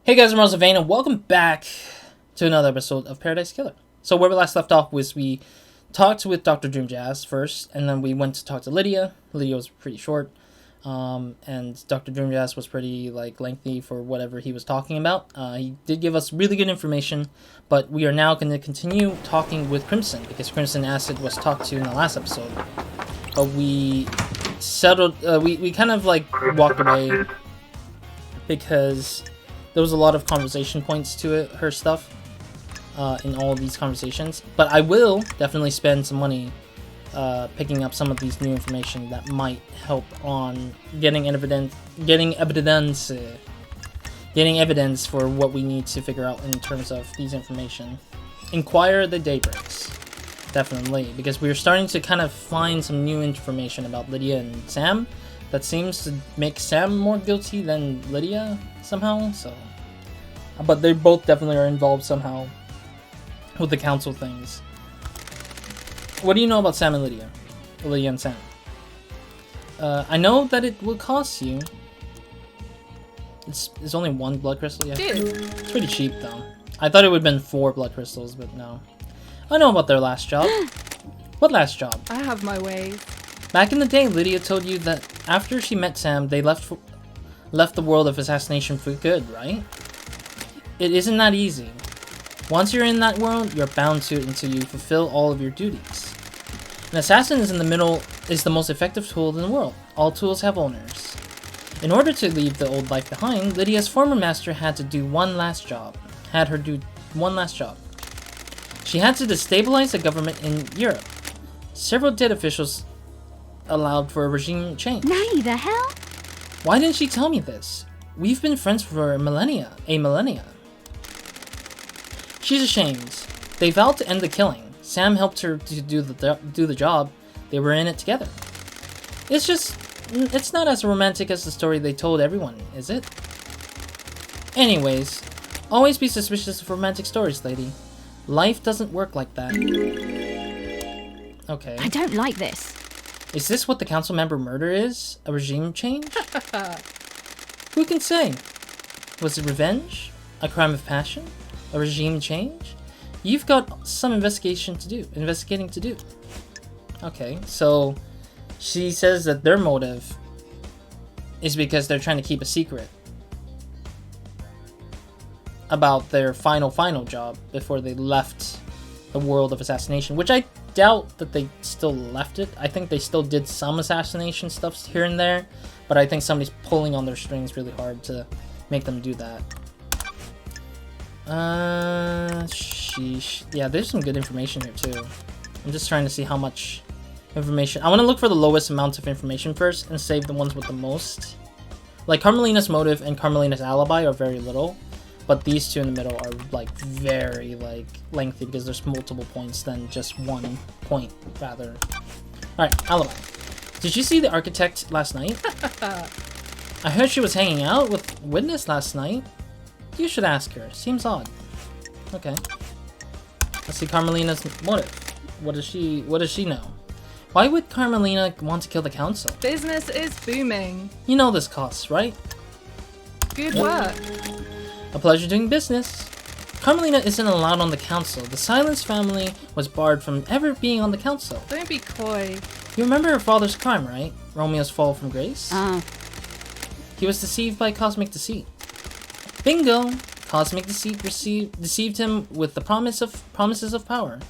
Hey guys, I'm RozaldVaneGAME, and welcome back to another episode of Paradise Killer. So where we last left off was we talked with Dr. Doomjazz first, and then we went to talk to Lydia. Lydia was pretty short, and Dr. Doomjazz was pretty lengthy for whatever he was talking about. He did give us really good information, but we are now going to continue talking with Crimson, because Crimson Acid was talked to in the last episode. But we settled, we kind of walked away because there was a lot of conversation points to it, her stuff, in all of these conversations. But I will definitely spend some money picking up some of these new information that might help on getting evidence for what we need to figure out in terms of these information. Inquire the Daybreaks, definitely, because we're starting to kind of find some new information about Lydia and Sam that seems to make Sam more guilty than Lydia somehow. So, but they both definitely are involved somehow with the council things. What do you know about Sam and Lydia? Lydia and Sam. I know that it will cost you. It's only one blood crystal. Yeah, it's pretty cheap though. I thought it would have been 4 blood crystals, but no. I know about their last job. What last job? I have my ways. Back in the day, Lydia told you that after she met Sam, they left the world of assassination for good, right? It isn't that easy. Once you're in that world, you're bound to it until you fulfill all of your duties. An assassin is the most effective tool in the world. All tools have owners. In order to leave the old life behind, Lydia's former master had her do one last job. She had to destabilize the government in Europe. Several dead officials allowed for a regime change. Nay, the hell? Why didn't she tell me this? We've been friends for millennia. She's ashamed. They vowed to end the killing. Sam helped her to do the job. They were in it together. It's not as romantic as the story they told everyone, is it? Anyways, always be suspicious of romantic stories, lady. Life doesn't work like that. Okay. I don't like this. Is this what the council member murder is? A regime change? Who can say? Was it revenge? A crime of passion? A regime change? You've got some investigating to do. Okay, so she says that their motive is because they're trying to keep a secret about their final job before they left the world of assassination, which I doubt that they still left it. I think they still did some assassination stuff here and there, but I think somebody's pulling on their strings really hard to make them do that. Sheesh. Yeah, there's some good information here too. I'm just trying to see how much information. I want to look for the lowest amounts of information first and save the ones with the most. Like Carmelina's motive and Carmelina's alibi are very little, but these two in the middle are very lengthy because there's multiple points than just one point rather. Alright, alibi. Did you see the architect last night? I heard she was hanging out with Witness last night. You should ask her. Seems odd. Okay. Let's see Carmelina's motive. What does she know? Why would Carmelina want to kill the council? Business is booming. You know this costs, right? Good work. A pleasure doing business. Carmelina isn't allowed on the council. The Silence family was barred from ever being on the council. Don't be coy. You remember her father's crime, right? Romeo's fall from grace? He was deceived by cosmic deceit. Bingo! Cosmic deceit deceived him with the promises of power.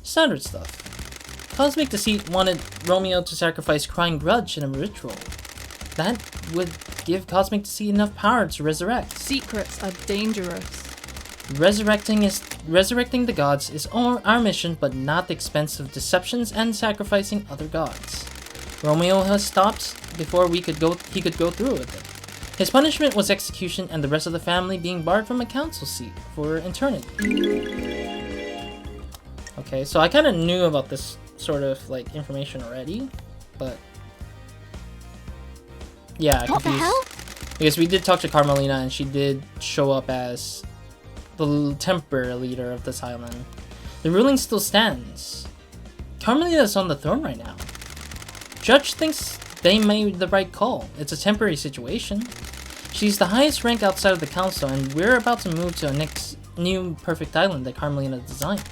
Standard stuff. Cosmic deceit wanted Romeo to sacrifice crying grudge in a ritual. That would give Cosmic deceit enough power to resurrect. Secrets are dangerous. Resurrecting the gods is our mission, but not the expense of deceptions and sacrificing other gods. Romeo has stopped before he could go through with it. His punishment was execution and the rest of the family being barred from a council seat for eternity. Okay, so I kind of knew about this sort of information already, but yeah, What the hell? Because we did talk to Carmelina and she did show up as the temporary leader of this island. The ruling still stands. Carmelina is on the throne right now. Judge thinks they made the right call. It's a temporary situation. She's the highest rank outside of the council, and we're about to move to a next new perfect island that Carmelina designed.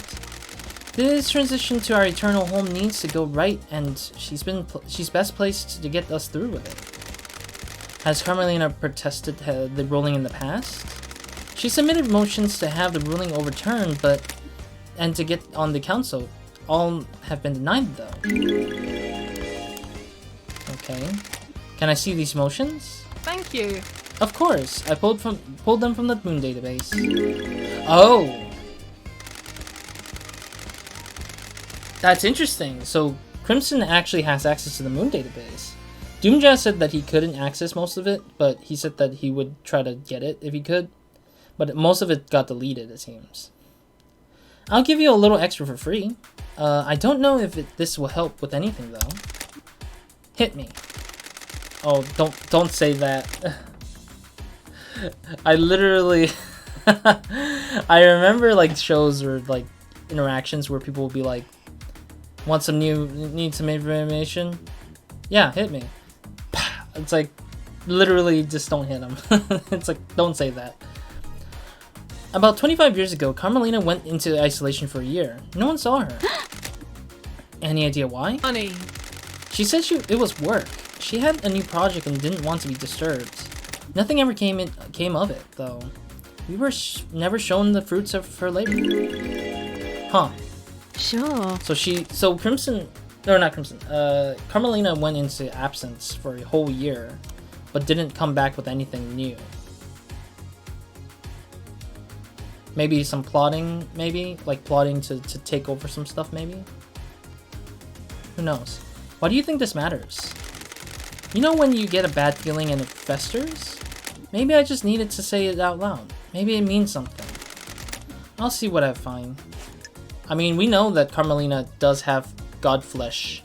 This transition to our eternal home needs to go right, and she's best placed to get us through with it. Has Carmelina protested the ruling in the past? She submitted motions to have the ruling overturned, and to get on the council. All have been denied, though. Okay. Can I see these motions? Thank you. Of course. I pulled them from the moon database. Oh! That's interesting. So, Crimson actually has access to the moon database. Doomjazz said that he couldn't access most of it, but he said that he would try to get it if he could. But most of it got deleted, it seems. I'll give you a little extra for free. I don't know if this will help with anything, though. Hit me. Oh, don't say that. I literally... I remember, like, shows or, like, interactions where people will be like, need some information? Yeah, hit me. It's like, literally just don't hit him. It's like, don't say that. About 25 years ago, Carmelina went into isolation for a year. No one saw her. Any idea why? Honey. She said it was work. She had a new project and didn't want to be disturbed. Nothing ever came of it, though. We were never shown the fruits of her labor. Huh. Sure. So Crimson, or not Crimson, Carmelina went into absence for a whole year, but didn't come back with anything new. Maybe some plotting, maybe? Like plotting to take over some stuff, maybe? Who knows? Why do you think this matters? You know when you get a bad feeling and it festers? Maybe I just needed to say it out loud. Maybe it means something. I'll see what I find. I mean, we know that Carmelina does have Godflesh.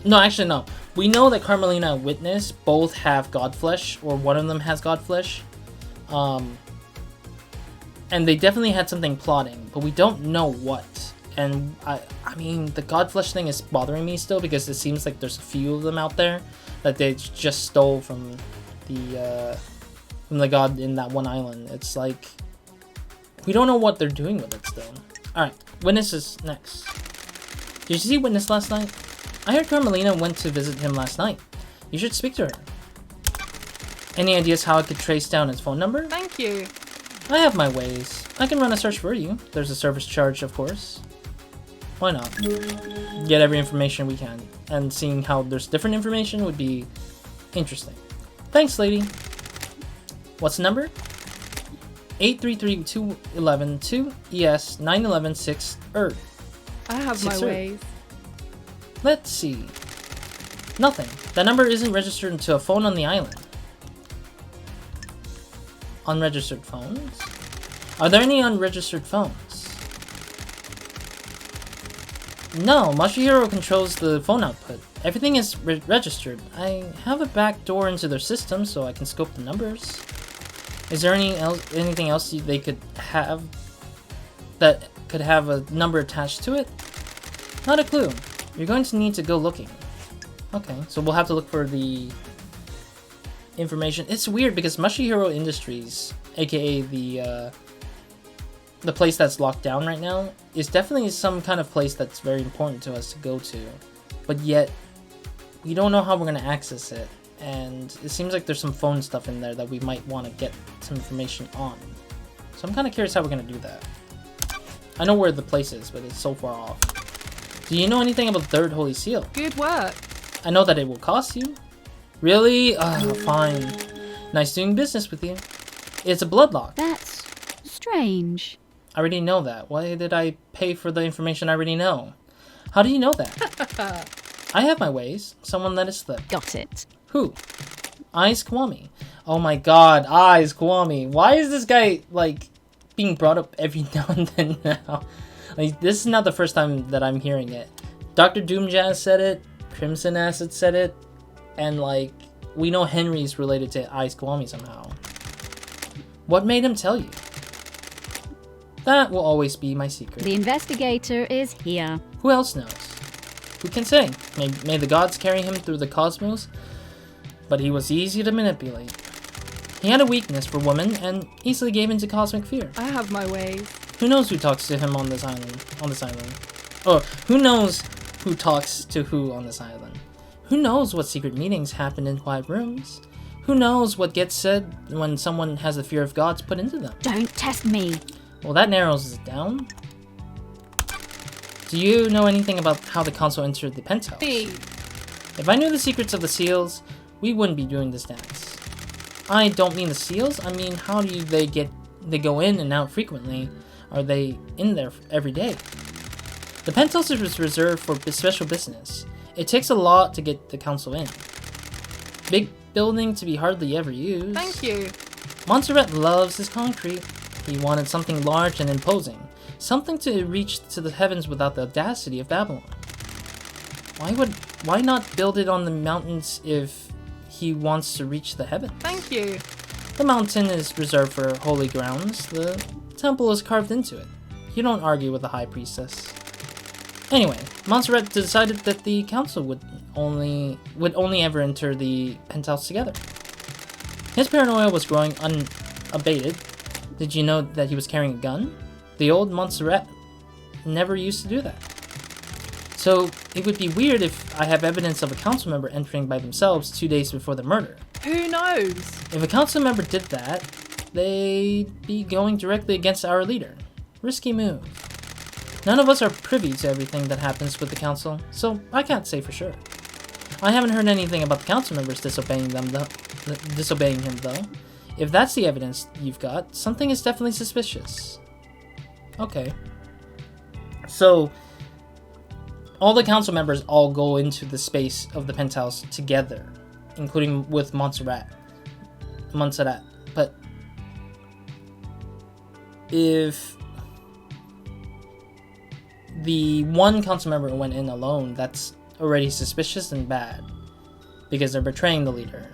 No, actually no. We know that Carmelina and Witness both have Godflesh, or one of them has Godflesh. And they definitely had something plotting, but we don't know what. And I mean, the Godflesh thing is bothering me still because it seems like there's a few of them out there that they just stole from the god in that one island. It's like, we don't know what they're doing with it still. Alright, Witness is next. Did you see Witness last night? I heard Carmelina went to visit him last night. You should speak to her. Any ideas how I could trace down his phone number? Thank you. I have my ways. I can run a search for you. There's a service charge, of course. Why not? Get every information we can. And seeing how there's different information would be interesting. Thanks, lady. What's the number? 833-211-2-ES-911-6 I have my ways. Let's see. Nothing. That number isn't registered into a phone on the island. Unregistered phones? Are there any unregistered phones? No, Masahiro controls the phone output. Everything is registered. I have a back door into their system so I can scope the numbers. Is there anything else they could have that could have a number attached to it? Not a clue. You're going to need to go looking. Okay, so we'll have to look for the information. It's weird because Masahiro Industries, aka the place that's locked down right now, is definitely some kind of place that's very important to us to go to, but yet we don't know how we're going to access it, and it seems like there's some phone stuff in there that we might want to get some information on. So I'm kind of curious how we're going to do that. I know where the place is, but it's so far off. Do you know anything about the Third Holy Seal? Good work. I know that it will cost you. Really? Fine. Nice doing business with you. It's a bloodlock. That's strange. I already know that. Why did I pay for the information I already know? How do you know that? I have my ways. Someone let it slip. Got it. Who? Eyes Kwame. Oh my god, Eyes Kwame. Why is this guy, like, being brought up every now and then now? Like, this is not the first time that I'm hearing it. Dr. Doomjazz said it. Crimson Acid said it. And, like, we know Henry's related to Eyes Kwame somehow. What made him tell you? That will always be my secret. The investigator is here. Who else knows? Who can say? May the gods carry him through the cosmos? but he was easy to manipulate. He had a weakness for women and easily gave in to cosmic fear. I have my ways. Who knows who talks to him on this island? Oh, who knows who talks to who on this island? Who knows what secret meetings happen in quiet rooms? Who knows what gets said when someone has the fear of gods put into them? Don't test me. Well, that narrows it down. Do you know anything about how the council entered the penthouse? Me. If I knew the secrets of the seals, we wouldn't be doing this dance. I don't mean the seals, I mean how do they go in and out frequently? Are they in there every day? The penthouse is reserved for special business. It takes a lot to get the council in. Big building to be hardly ever used. Thank you. Montserrat loves his concrete. He wanted something large and imposing. Something to reach to the heavens without the audacity of Babylon. Why not build it on the mountains if he wants to reach the heavens? Thank you. The mountain is reserved for holy grounds. The temple is carved into it. You don't argue with the high priestess. Anyway, Montserrat decided that the council would only ever enter the penthouse together. His paranoia was growing unabated. Did you know that he was carrying a gun? The old Montserrat never used to do that. So it would be weird if I have evidence of a council member entering by themselves 2 days before the murder. Who knows? If a council member did that, they'd be going directly against our leader. Risky move. None of us are privy to everything that happens with the council, so I can't say for sure. I haven't heard anything about the council members disobeying him though. If that's the evidence you've got, something is definitely suspicious. Okay. So, all the council members all go into the space of the penthouse together, including with Montserrat. But if the one council member went in alone, that's already suspicious and bad, because they're betraying the leader.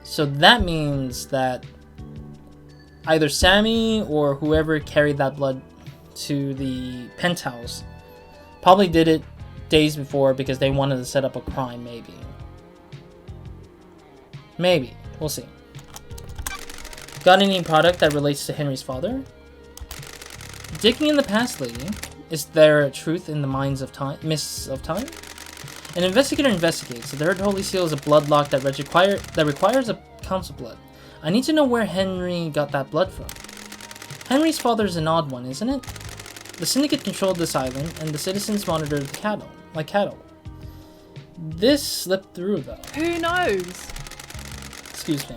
So that means that either Sammy or whoever carried that blood to the penthouse probably did it days before because they wanted to set up a crime, maybe. Maybe. We'll see. Got any product that relates to Henry's father? Digging in the past, lady. Is there a truth in the mists of time? An investigator investigates. The third holy seal is a blood lock that requires a council blood. I need to know where Henry got that blood from. Henry's father is an odd one, isn't it? The syndicate controlled this island, and the citizens monitored the cattle, like cattle. This slipped through, though. Who knows? Excuse me.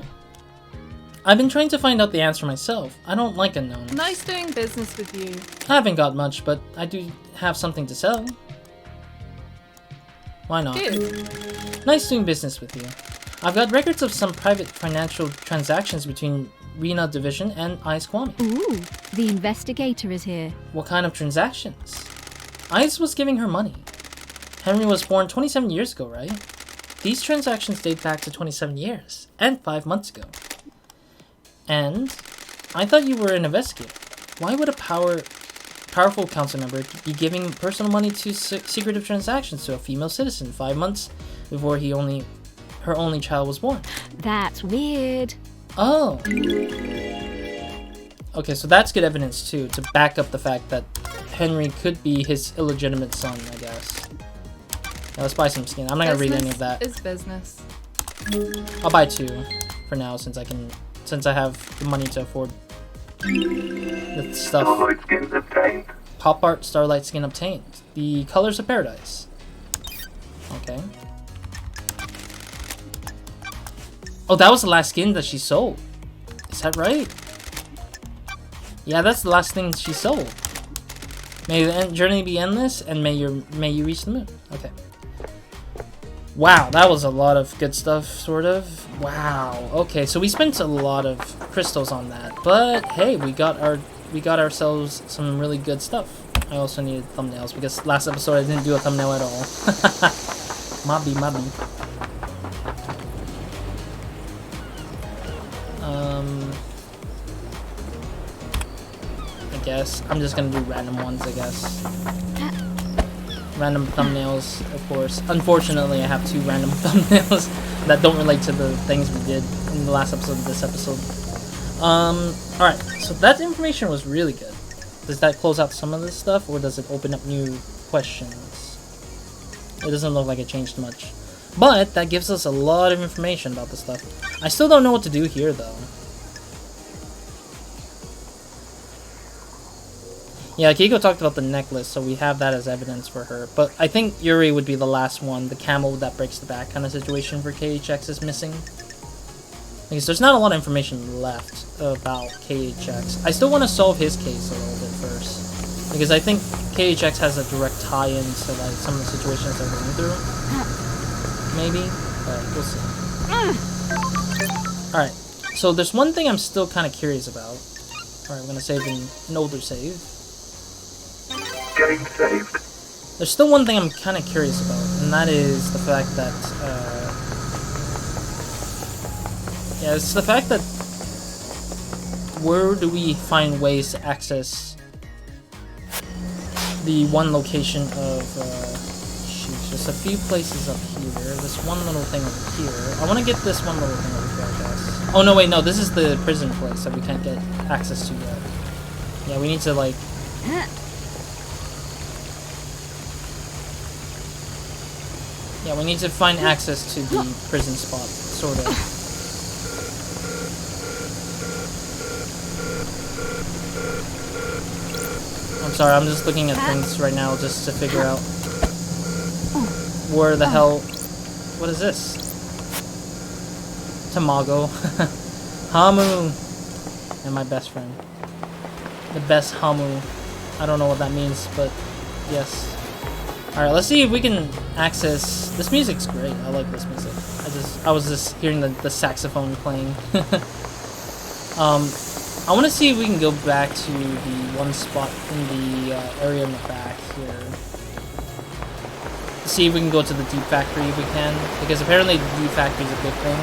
I've been trying to find out the answer myself. I don't like unknowns. Nice doing business with you. I haven't got much, but I do have something to sell. Why not? Good. Nice doing business with you. I've got records of some private financial transactions between Rena Division and Ice Kwame. Ooh, the investigator is here. What kind of transactions? Ice was giving her money. Henry was born 27 years ago, right? These transactions date back to 27 years, and 5 months ago. And I thought you were an investigator. Why would a powerful council member be giving personal money to secretive transactions to a female citizen 5 months before her only child was born? That's weird. Oh. Okay, so that's good evidence too, to back up the fact that Henry could be his illegitimate son, I guess. Now let's buy some skin. I'm not gonna read any of that. Is business. I'll buy 2 for now since I have the money to afford the stuff. Starlight skins obtained. Pop art Starlight skin obtained. The Colors of Paradise. Okay. Oh, that was the last skin that she sold. Is that right? Yeah, that's the last thing she sold. May the journey be endless, and may you reach the moon. Okay. Wow, that was a lot of good stuff, sort of. Wow. Okay, so we spent a lot of crystals on that, but hey, we got ourselves some really good stuff. I also needed thumbnails because last episode I didn't do a thumbnail at all. Mobby. I guess I'm just gonna do random ones, I guess. random thumbnails, of course. Unfortunately, I have 2 random thumbnails that don't relate to the things we did in the last episode of this episode. Alright, so that information was really good. Does that close out some of this stuff, or does it open up new questions? It doesn't look like it changed much. But that gives us a lot of information about this stuff. I still don't know what to do here, though. Yeah, Keiko talked about the necklace, so we have that as evidence for her. But I think Yuri would be the last one, the camel that breaks the back kind of situation for KHX is missing. Because there's not a lot of information left about KHX. I still want to solve his case a little bit first. Because I think KHX has a direct tie-in to like some of the situations they're going through. Maybe, but we'll see. Alright, so there's one thing I'm still kind of curious about. Alright, we're going to save in an older save. Getting saved. There's still one thing I'm kind of curious about, and that is the fact that, yeah, it's the fact that where do we find ways to access the one location of, shoot, just a few places up here. This one little thing over here. I want to get this one little thing over here, I guess. Oh, no, wait, no, this is the prison place that we can't get access to yet. Yeah, we need to, like... Yeah, we need to find access to the prison spot, sort of. I'm sorry, I'm just looking at things right now just to figure out where the hell... What is this? Tamago. Hamu! And my best friend. The best Hamu. I don't know what that means, but yes. Alright, let's see if we can access... This music's great. I like this music. I was just hearing the saxophone playing. I want to see if we can go back to the one spot in the area in the back here. See if we can go to the Deep Factory if we can. Because apparently the Deep Factory is a big thing.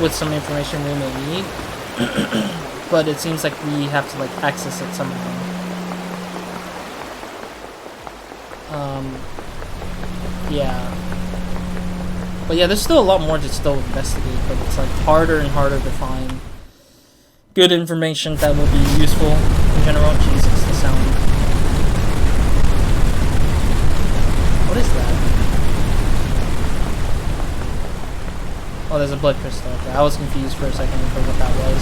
With some information we may need. But it seems like we have to like access it somehow. Yeah. But yeah, there's still a lot more to still investigate, but it's like harder and harder to find good information that will be useful in general. Jesus, the sound. What is that? Oh, there's a blood crystal. Okay, I was confused for a second for what that was.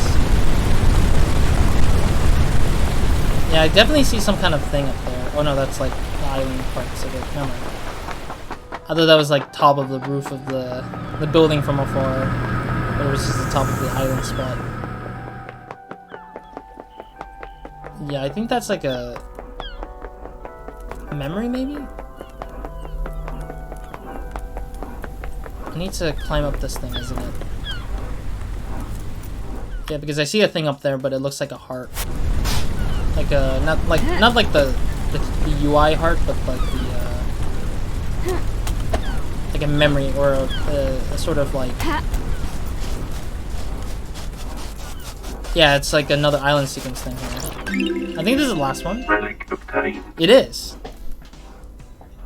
Yeah, I definitely see some kind of thing up there. Oh no, that's like the island parts of it. Never mind. I thought that was like top of the roof of the building from afar. But it was just the top of the island spot. Yeah, I think that's like a memory maybe? I need to climb up this thing, isn't it? Yeah, because I see a thing up there, but it looks like a heart. Like a not like the UI heart, but like the like a memory or a sort of like, yeah, it's like another island sequence thing here. I think this is the last one. Relic obtained. It is.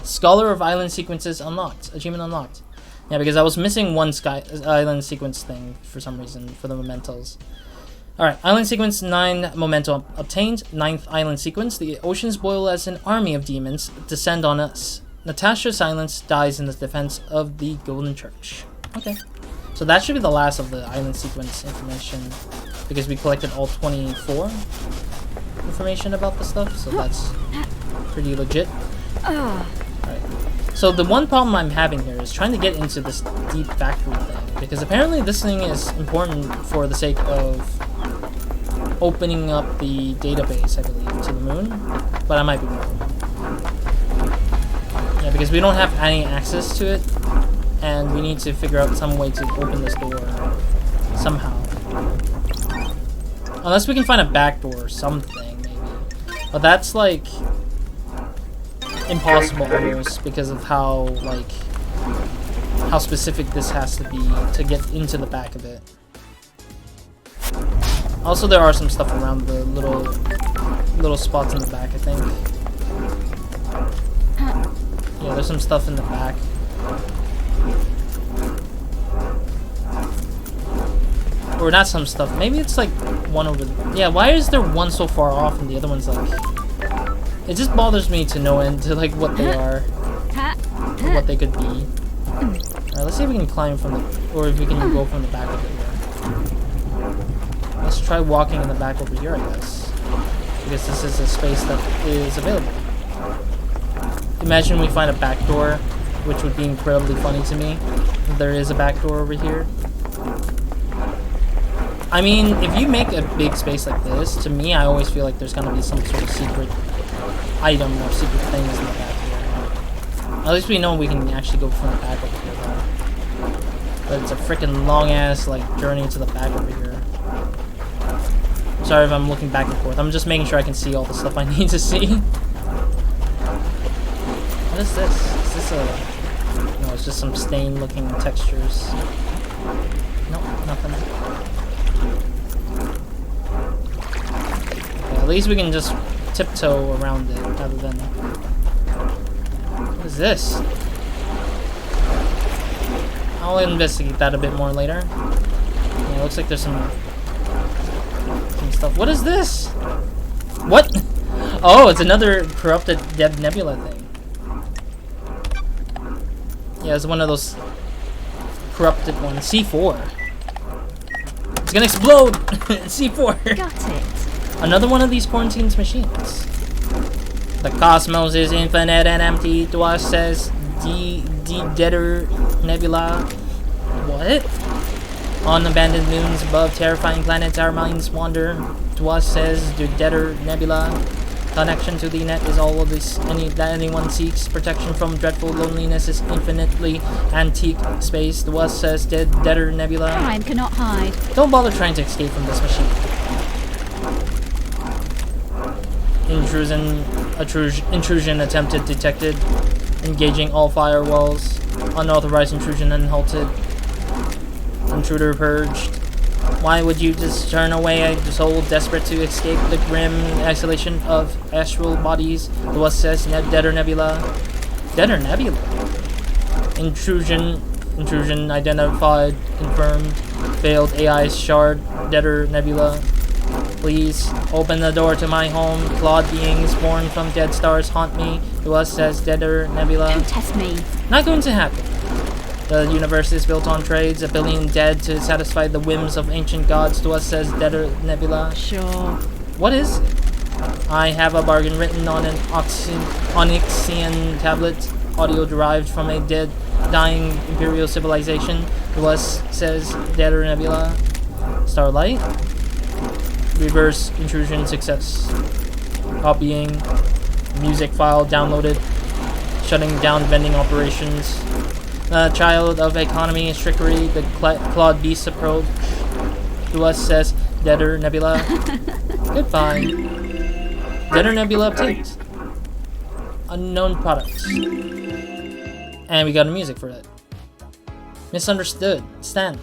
Scholar of Island Sequences unlocked. Achievement unlocked. Yeah, because I was missing one island sequence thing for some reason for the mementos. Alright, Island Sequence 9 memento obtained. 9th Island Sequence. The oceans boil as an army of demons descend on us. Natasha Silence dies in the defense of the Golden Church. Okay. So that should be the last of the Island Sequence information. Because we collected all 24 information about the stuff. So that's pretty legit. Alright. So the one problem I'm having here is trying to get into this Deep Factory thing. Because apparently this thing is important for the sake of opening up the database, I believe, to the moon. But I might be wrong. Yeah, because we don't have any access to it. And we need to figure out some way to open this door. Somehow. Unless we can find a back door or something, maybe. But that's like impossible almost because of how like how specific this has to be to get into the back of it. Also, there are some stuff around the little spots in the back, I think. there's some stuff in the back. Or not some stuff. Maybe it's like one over there. Yeah, why is there one so far off and the other one's like... It just bothers me to no end to like what they are. Or what they could be. Alright, let's see if we can climb from the... Or if we can go from the back over here. Let's try walking in the back over here, I guess. Because this is a space that is available. Imagine we find a back door, which would be incredibly funny to me. There is a back door over here. I mean, if you make a big space like this, to me, I always feel like there's gonna be some sort of secret item or secret things in the back here. At least we know we can actually go from the back over here, though. But it's a freaking long-ass, like, journey to the back over here. Sorry if I'm looking back and forth. I'm just making sure I can see all the stuff I need to see. What is this? Is this a... No, it's just some stain-looking textures. Nope, nothing. At least we can just tiptoe around it rather than... What is this? I'll investigate that a bit more later. Yeah, it looks like there's some stuff. What is this? What? Oh, it's another corrupted dead nebula thing. Yeah, it's one of those corrupted ones. C4. It's gonna explode! C4! Got it. Another one of these quarantined machines. The cosmos is infinite and empty, to us says Deader Nebula. What? On abandoned moons above terrifying planets our minds wander. To us says Deader Nebula. Connection to the net is all of this that anyone seeks. Protection from dreadful loneliness is infinitely antique space. To us says Deader Nebula. Crime cannot hide. Don't bother trying to escape from this machine. Intrusion attempted detected. Engaging all firewalls. Unauthorized intrusion unhalted. Intruder purged. Why would you just turn away a soul desperate to escape the grim isolation of astral bodies? To us says Deader Nebula. Deader Nebula? Intrusion identified, confirmed. Failed AI shard. Deader Nebula. Please open the door to my home. Clawed beings born from dead stars haunt me. To us says Deader Nebula. Don't test me. Not going to happen. The universe is built on trades. A billion dead to satisfy the whims of ancient gods. To us says Deader Nebula. Sure. What is it? I have a bargain written on an Onyxian tablet. Audio derived from a dying imperial civilization. To us says Deader Nebula. Starlight. Reverse intrusion success. Copying. Music file downloaded. Shutting down vending operations. Child of economy trickery. The clawed beast approach. To us says Deader Nebula. Goodbye. Deader Nebula obtained. Unknown products. And we got a music for it. Misunderstood. Stan.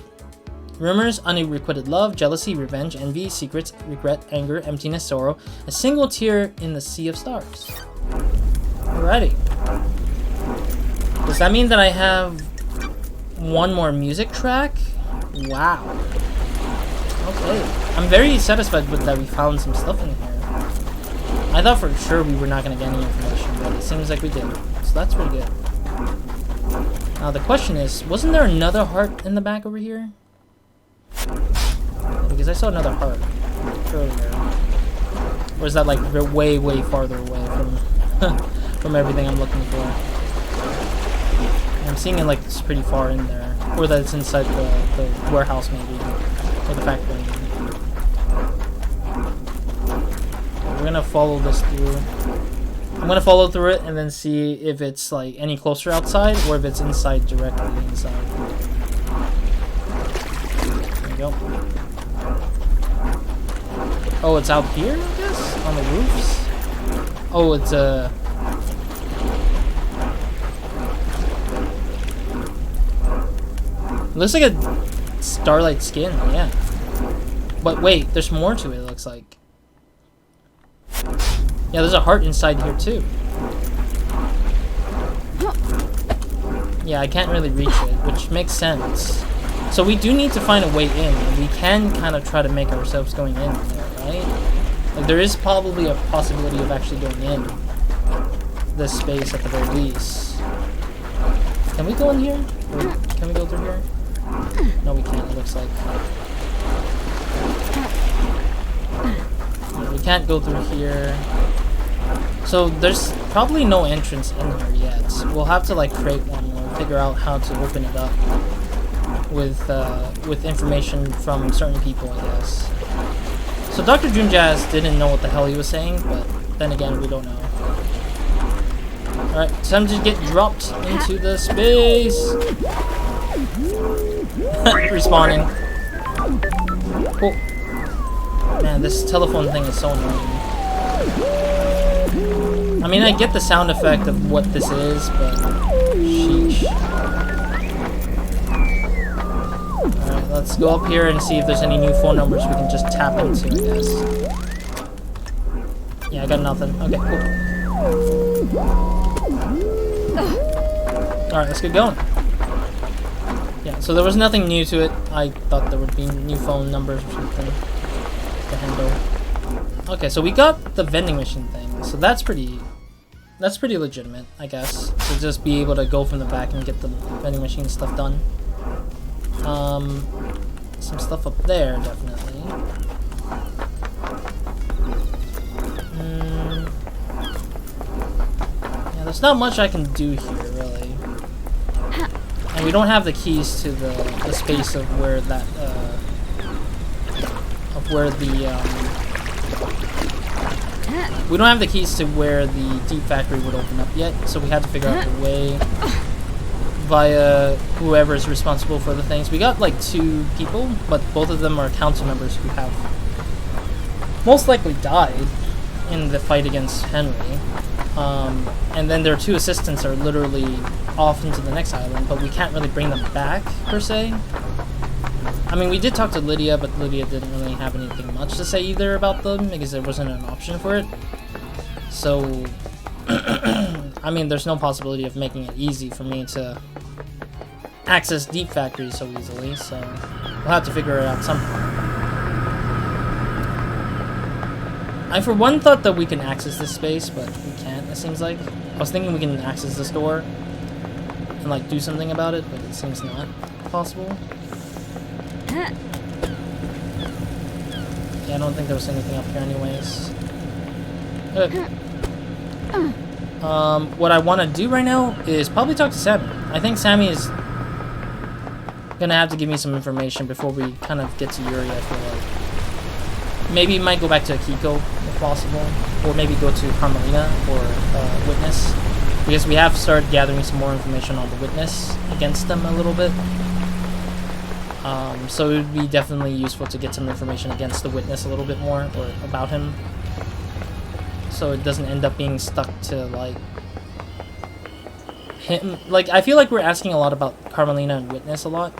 Rumors, unrequited love, jealousy, revenge, envy, secrets, regret, anger, emptiness, sorrow. A single tear in the sea of stars. Alrighty. Does that mean that I have one more music track? Wow. Okay. I'm very satisfied with that we found some stuff in here. I thought for sure we were not going to get any information, but it seems like we did. So that's pretty good. Now the question is, wasn't there another heart in the back over here? Because I saw another heart earlier. Or is that like way, way farther away from from everything I'm looking for? I'm seeing it like it's pretty far in there. Or that it's inside the warehouse maybe. Or the factory. We're gonna follow this through. I'm gonna follow through it and then see if it's like any closer outside or if it's inside directly inside. There we go. Oh, it's out here, I guess? On the roofs? Oh, it's it looks like a starlight skin, yeah. But wait, there's more to it, it looks like. Yeah, there's a heart inside here too. Yeah, I can't really reach it, which makes sense. So we do need to find a way in, and we can kind of try to make ourselves going in there, right? Like, there is probably a possibility of actually going in this space at the very least. Can we go in here? Or can we go through here? No, we can't, it looks like. Yeah, we can't go through here. So there's probably no entrance in here yet. We'll have to like create one or figure out how to open it up with information from certain people, I guess. So Dr. Dreamjazz didn't know what the hell he was saying, but then again, we don't know. Alright, time to get dropped into the space. Respawning. Cool. Man, this telephone thing is so annoying. I mean, I get the sound effect of what this is, but sheesh. Alright, let's go up here and see if there's any new phone numbers we can just tap into, I guess. Yeah, I got nothing. Okay, cool. Alright, let's get going. Yeah, so there was nothing new to it. I thought there would be new phone numbers or something. The handle. Okay, so we got the vending machine thing, so that's pretty legitimate, I guess. To just be able to go from the back and get the vending machine stuff done. Some stuff up there, definitely. Yeah, there's not much I can do here, really. And we don't have the keys to the space of where that, we don't have the keys to where the deep factory would open up yet, so we had to figure out the way via whoever is responsible for the things. We got like 2 people, but both of them are council members who have most likely died in the fight against Henry. And then their 2 assistants are literally off into the next island, but we can't really bring them back, per se. I mean, we did talk to Lydia, but Lydia didn't really have anything much to say either about them, because there wasn't an option for it. So, I mean, there's no possibility of making it easy for me to access Deep Factory so easily, so we'll have to figure it out somehow. I, for one, thought that we can access this space, but we can't, it seems like. I was thinking we can access this door and, like, do something about it, but it seems not possible. Yeah, I don't think there was anything up here anyways. What I want to do right now is probably talk to Sammy. I think Sammy is gonna have to give me some information before we kind of get to Yuri, I feel like. Maybe might go back to Akiko, if possible. Or maybe go to Carmelina or Witness. Because we have started gathering some more information on the Witness against them a little bit. So it would be definitely useful to get some information against the Witness a little bit more, or about him. So it doesn't end up being stuck to, like, him. Like, I feel like we're asking a lot about Carmelina and Witness a lot,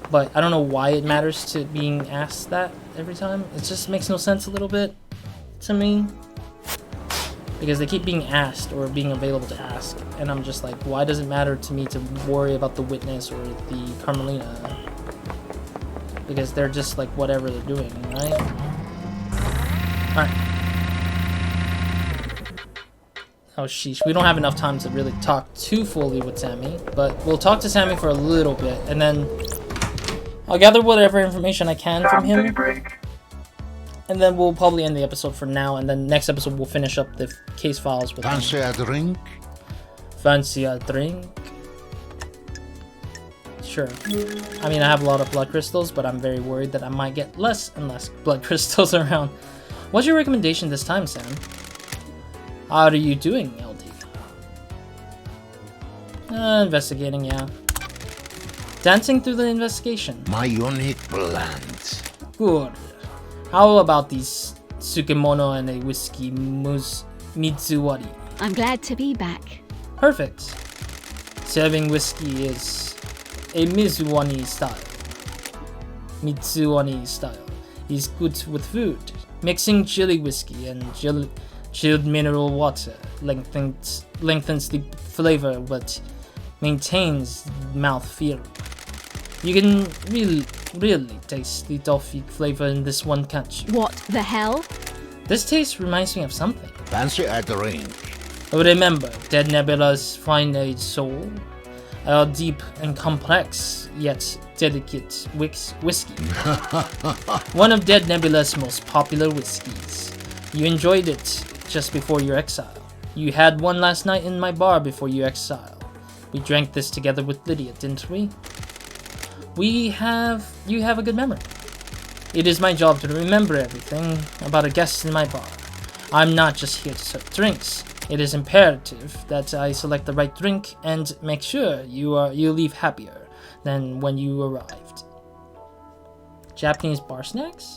but I don't know why it matters to being asked that every time. It just makes no sense a little bit to me. Because they keep being asked, or being available to ask, and I'm just like, why does it matter to me to worry about the Witness or the Carmelina? Because they're just like whatever they're doing, right? Alright. Oh sheesh, we don't have enough time to really talk too fully with Sammy, but we'll talk to Sammy for a little bit, and then I'll gather whatever information I can from him. And then we'll probably end the episode for now, and then next episode we'll finish up the case files with Fancy a drink? Fancy a drink? Sure. I mean, I have a lot of blood crystals, but I'm very worried that I might get less and less blood crystals around. What's your recommendation this time, Sam? How are you doing, LD? Investigating, yeah. Dancing through the investigation. My unique blend. Good. How about these Tsukemono and a whiskey Mitsuwari? I'm glad to be back. Perfect. Serving whiskey is a Mitsuwari style. Mitsuwari style is good with food. Mixing chili whiskey and chilled mineral water lengthens the flavor, but maintains mouthfeel. You can really taste the toffee flavor in this one catch. What the hell? This taste reminds me of something. Fancy a drink? Remember, Dead Nebula's fine-aged soul? A deep and complex, yet delicate whiskey. One of Dead Nebula's most popular whiskeys. You enjoyed it just before your exile. You had one last night in my bar before your exile. We drank this together with Lydia, didn't we? You have a good memory. It is my job to remember everything about a guest in my bar. I'm not just here to serve drinks. It is imperative that I select the right drink and make sure you leave happier than when you arrived. Japanese bar snacks?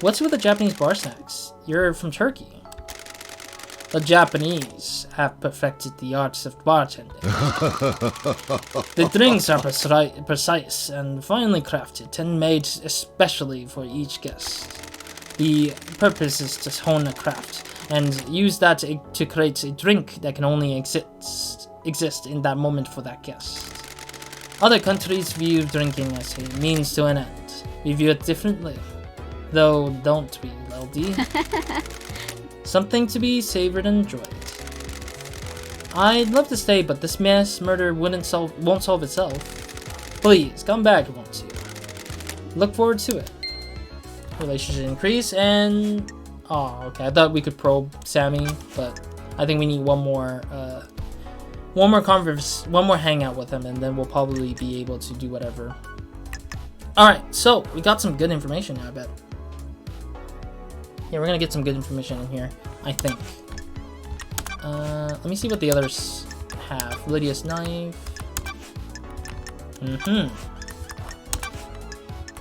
What's with the Japanese bar snacks? You're from Turkey. The Japanese have perfected the arts of bartending. The drinks are precise and finely crafted and made especially for each guest. The purpose is to hone a craft and use that to create a drink that can only exist in that moment for that guest. Other countries view drinking as a means to an end. We view it differently. Though, don't we, LD? Something to be savored and enjoyed. I'd love to stay, but this mass murder won't solve itself. Please, come back, won't you? Look forward to it. Relationship increase and... Oh, okay. I thought we could probe Sammy, but I think we need one more hangout with him, and then we'll probably be able to do whatever. Alright, so we got some good information now, I bet. Yeah, we're gonna get some good information in here, I think. Let me see what the others have. Lydia's knife.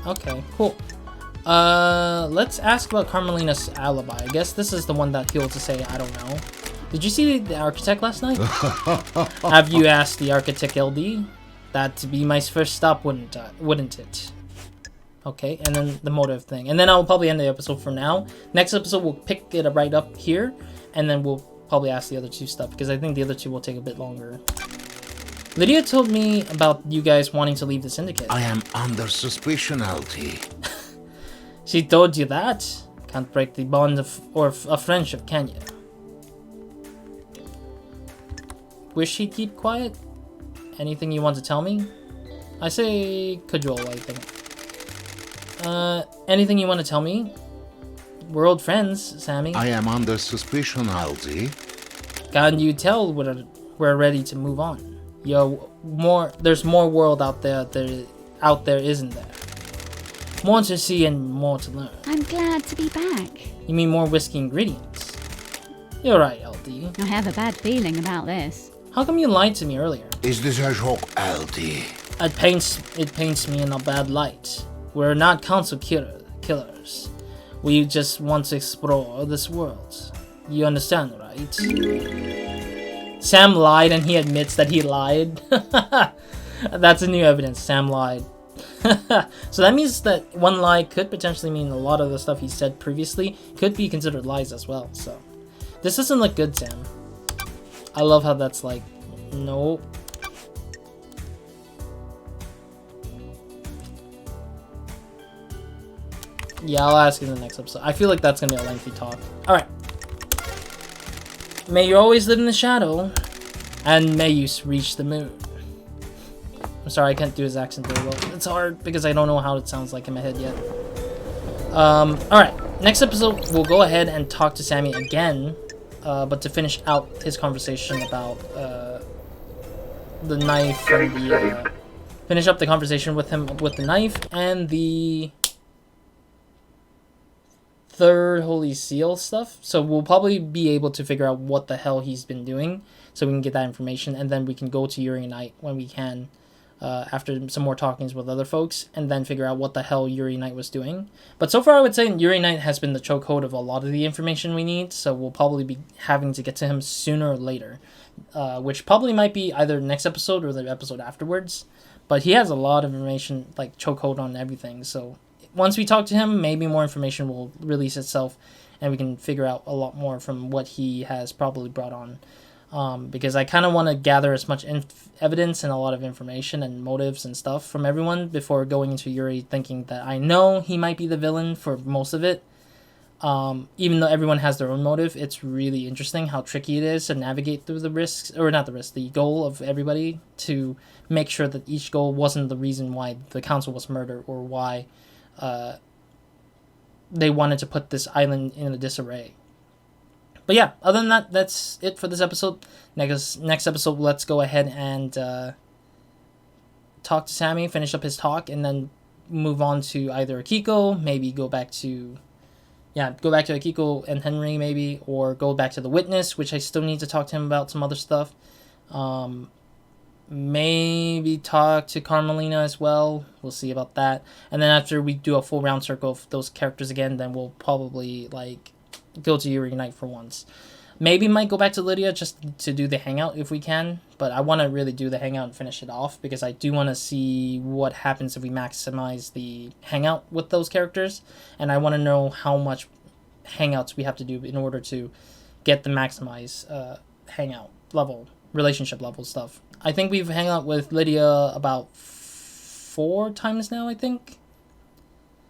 Okay, cool. Let's ask about Carmelina's alibi. I guess this is the one that he'll to say, I don't know. Did you see the architect last night? Have you asked the architect LD? That'd be my first stop, wouldn't it? Okay, and then the motive thing. And then I'll probably end the episode for now. Next episode, we'll pick it right up here. And then we'll probably ask the other two stuff, because I think the other two will take a bit longer. Lydia told me about you guys wanting to leave the syndicate. I am under suspicion, LT. She told you that? Can't break the bond of friendship, can you? Wish she'd keep quiet? Anything you want to tell me? I say cajole, I think. Anything you want to tell me? We're old friends, Sammy. I am under suspicion, LT. Can't you tell we're ready to move on? There's more world out there, isn't there? More to see and more to learn. I'm glad to be back. You mean more whiskey ingredients? You're right, LD. I have a bad feeling about this. How come you lied to me earlier? Is this a joke, LT? It paints me in a bad light. We're not council killers. We just want to explore this world. You understand, right? Sam lied and he admits that he lied. That's a new evidence. Sam lied. So that means that one lie could potentially mean a lot of the stuff he said previously could be considered lies as well. So this doesn't look good, Sam. I love how that's like, nope. Yeah, I'll ask in the next episode. I feel like that's gonna be a lengthy talk. Alright. May you always live in the shadow, and may you reach the moon. I'm sorry, I can't do his accent very well. It's hard because I don't know how it sounds like in my head yet. Alright. Next episode, we'll go ahead and talk to Sammy again, but to finish out his conversation about the knife and the... finish up the conversation with him with the knife and the... third Holy Seal stuff. So we'll probably be able to figure out what the hell he's been doing, so we can get that information, and then we can go to Yuri Knight when we can, after some more talkings with other folks, and then figure out what the hell Yuri Knight was doing. But so far I would say Yuri Knight has been the chokehold of a lot of the information we need, so we'll probably be having to get to him sooner or later, which probably might be either next episode or the episode afterwards. But he has a lot of information, like chokehold on everything, so once we talk to him, maybe more information will release itself, and we can figure out a lot more from what he has probably brought on. because I kind of want to gather as much evidence and a lot of information and motives and stuff from everyone before going into Yuri thinking that I know he might be the villain for most of it. Even though everyone has their own motive, it's really interesting how tricky it is to navigate through the risks, or not the risk, the goal of everybody to make sure that each goal wasn't the reason why the council was murdered or why they wanted to put this island in a disarray. But yeah, other than that, that's it for this episode. Next episode, let's go ahead and talk to Sammy, finish up his talk, and then move on to either Akiko, maybe go back to Akiko and Henry, maybe, or go back to the witness, which I still need to talk to him about some other stuff. Maybe talk to Carmelina as well. We'll see about that. And then after we do a full round circle of those characters again, then we'll probably go to Yuri Night for once. Maybe might go back to Lydia just to do the hangout if we can, but I want to really do the hangout and finish it off because I do want to see what happens if we maximize the hangout with those characters, and I want to know how much hangouts we have to do in order to get the maximize hangout level, relationship level stuff. I think we've hung out with Lydia about 4 times now, I think,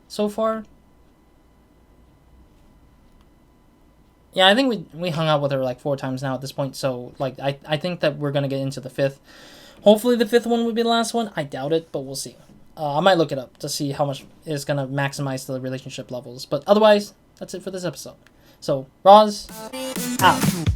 so far. Yeah, I think we hung out with her 4 times now at this point, so I think that we're going to get into the 5th. Hopefully the 5th one will be the last one. I doubt it, but we'll see. I might look it up to see how much is going to maximize the relationship levels. But otherwise, that's it for this episode. So, Roz, out.